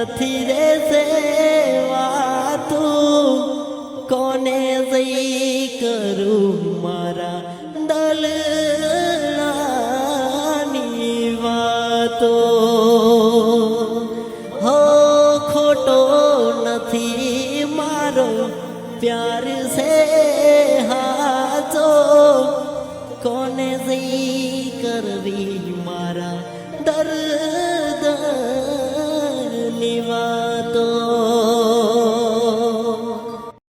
નથી રે સેવાતું કોને જઈ કરું મારા દલની વાતો હો ખોટો નથી મારો પ્યાર છે હાચો કોને જઈ કરવી મારા દર્દ